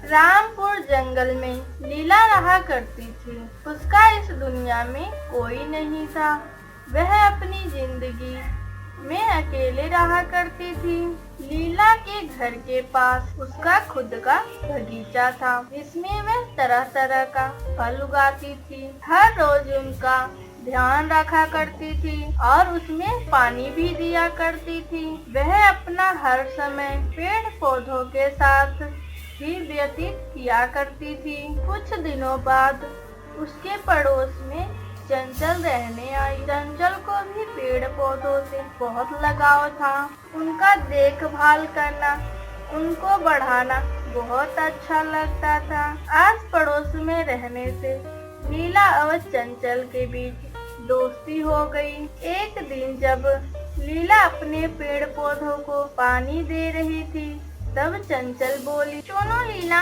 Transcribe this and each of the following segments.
रामपुर जंगल में लीला रहा करती थी। उसका इस दुनिया में कोई नहीं था। वह अपनी जिंदगी में अकेले रहा करती थी। लीला के घर के पास उसका खुद का बगीचा था, जिसमें वह तरह तरह का फल उगाती थी। हर रोज उनका ध्यान रखा करती थी और उसमें पानी भी दिया करती थी। वह अपना हर समय पेड़ पौधों के साथ ही व्यतीत किया करती थी। कुछ दिनों बाद उसके पड़ोस में चंचल रहने आई। चंचल को भी पेड़ पौधों से बहुत लगाव था। उनका देखभाल करना, उनको बढ़ाना बहुत अच्छा लगता था। आस पड़ोस में रहने से लीला और चंचल के बीच दोस्ती हो गई। एक दिन जब लीला अपने पेड़ पौधों को पानी दे रही थी, तब चंचल बोली, सुनो लीला,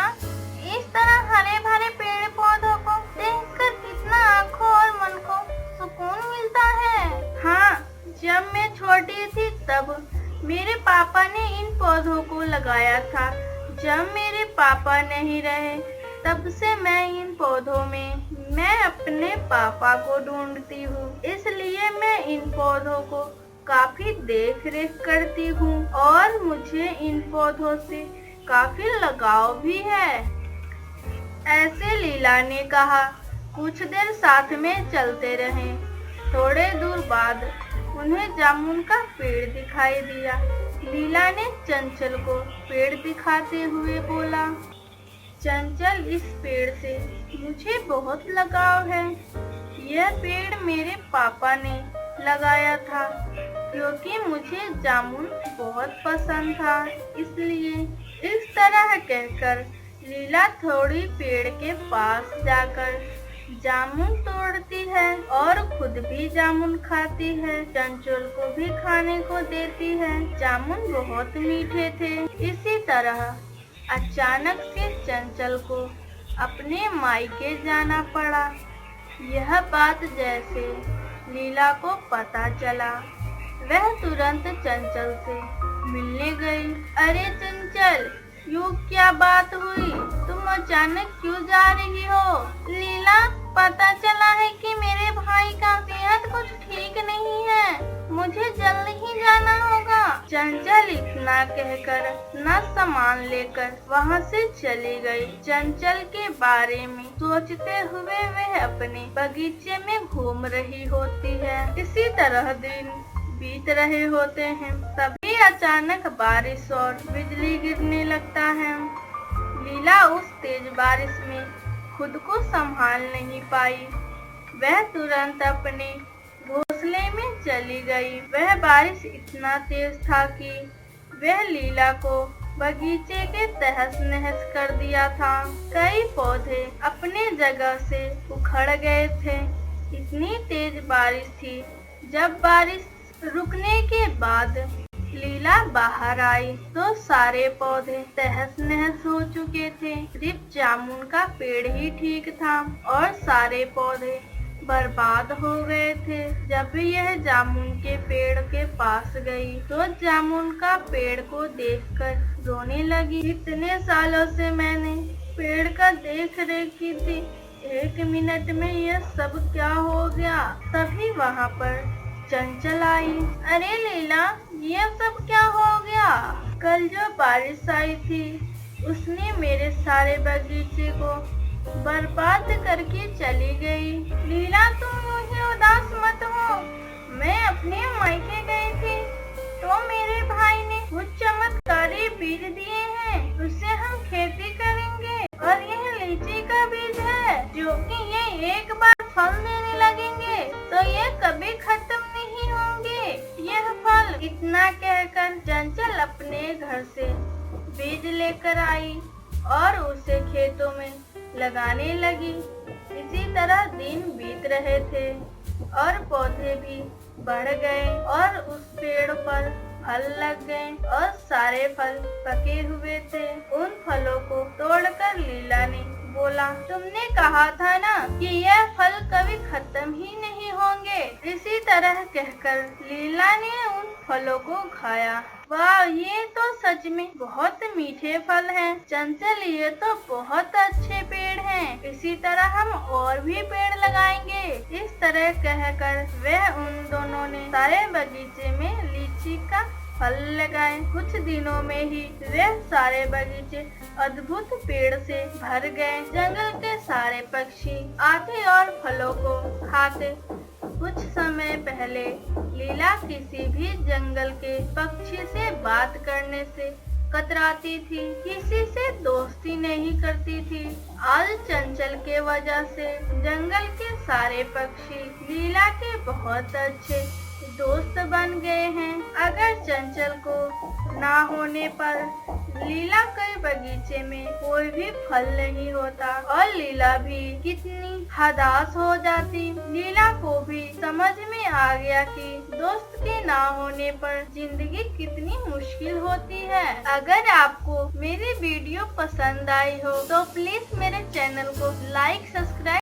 इस तरह हरे भरे पेड़ पौधों को देखकर कितना आंखों और मन को सुकून मिलता है। हाँ, जब मैं छोटी थी तब मेरे पापा ने इन पौधों को लगाया था। जब मेरे पापा नहीं रहे तब से मैं इन पौधों में अपने पापा को ढूंढती हूँ। इसलिए मैं इन पौधों को काफी देख रेख करती हूँ और मुझे इन पौधों से काफी लगाव भी है। ऐसे लीला ने कहा। कुछ देर साथ में चलते रहे। थोड़े दूर बाद उन्हें जामुन का पेड़ दिखाई दिया। लीला ने चंचल को पेड़ दिखाते हुए बोला, चंचल, इस पेड़ से मुझे बहुत लगाव है। यह पेड़ मेरे पापा ने लगाया था क्योंकि मुझे जामुन बहुत पसंद था, इसलिए। इस तरह कहकर लीला थोड़ी पेड़ के पास जाकर जामुन तोड़ती है और खुद भी जामुन खाती है। चंचल को भी खाने को देती है। जामुन बहुत मीठे थे। इसी तरह अचानक से चंचल को अपने मायके जाना पड़ा। यह बात जैसे लीला को पता चला, वह तुरंत चंचल से मिलने गई। अरे चंचल, यूँ क्या बात हुई? तुम अचानक क्यों जा रही हो? लीला, पता चला है कि मेरे भाई का सेहत कुछ ठीक नहीं है। मुझे जल्द ही जाना होगा। चंचल इतना कहकर न सामान लेकर वहाँ से चली गई। चंचल के बारे में सोचते हुए वह अपने बगीचे में घूम रही होती है। इसी तरह दिन बीत रहे होते हैं। तभी अचानक बारिश और बिजली गिरने लगता है। लीला उस तेज बारिश में खुद को संभाल नहीं पाई। वह तुरंत अपने घोंसले में चली गई। वह बारिश इतना तेज था कि वह लीला को बगीचे के तहस नहस कर दिया था। कई पौधे अपने जगह से उखड़ गए थे। इतनी तेज बारिश थी। जब बारिश रुकने के बाद लीला बाहर आई तो सारे पौधे तहस नहस हो चुके थे। सिर्फ जामुन का पेड़ ही ठीक था और सारे पौधे बर्बाद हो गए थे। जब यह जामुन के पेड़ के पास गई तो जामुन का पेड़ को देखकर रोने लगी। इतने सालों से मैंने पेड़ का देख रेख की थी, 1 मिनट में यह सब क्या हो गया? तभी वहाँ पर चंचल आई। अरे लीला, ये सब क्या हो गया? कल जो बारिश आई थी उसने मेरे सारे बगीचे को बर्बाद करके चली गई। लीला, तुम मुझे उदास मत हो। मैं अपने मायके गई थी तो मेरे भाई ने कुछ चमत्कारी बीज दिए हैं। उससे हम खेती करेंगे और यह लीची का बीज है जो कि ये एक बार फल देने लगेंगे तो ये कभी खत्म नहीं होंगे यह फल। इतना कहकर चंचल अपने घर से बीज लेकर आई और उसे खेतों में लगाने लगी। इसी तरह दिन बीत रहे थे और पौधे भी बढ़ गए और उस पेड़ पर फल लग गए और सारे फल पके हुए थे। उन फलों को तोड़कर लीला ने बोला, तुमने कहा था ना कि यह फल कभी खत्म ही नहीं होंगे। इसी तरह कहकर लीला ने उन फलों को खाया। वाह, ये तो सच में बहुत मीठे फल हैं। चंचल, ये तो बहुत अच्छे पेड़ हैं। इसी तरह हम और भी पेड़ लगाएंगे। इस तरह कहकर वह उन दोनों ने सारे बगीचे में लीची का फल लगाए। कुछ दिनों में ही वह सारे बगीचे अद्भुत पेड़ से भर गए। जंगल के सारे पक्षी आते और फलों को खाते। कुछ समय पहले लीला किसी भी जंगल के पक्षी से बात करने से कतराती थी, किसी से दोस्ती नहीं करती थी। आज चंचल के वजह से जंगल के सारे पक्षी लीला के बहुत अच्छे दोस्त बन गए हैं। अगर चंचल को ना होने पर लीला के बगीचे में कोई भी फल नहीं होता और लीला भी कितनी हताश हो जाती। लीला को भी समझ में आ गया कि दोस्त के ना होने पर जिंदगी कितनी मुश्किल होती है। अगर आपको मेरी वीडियो पसंद आई हो तो प्लीज मेरे चैनल को लाइक, सब्सक्राइब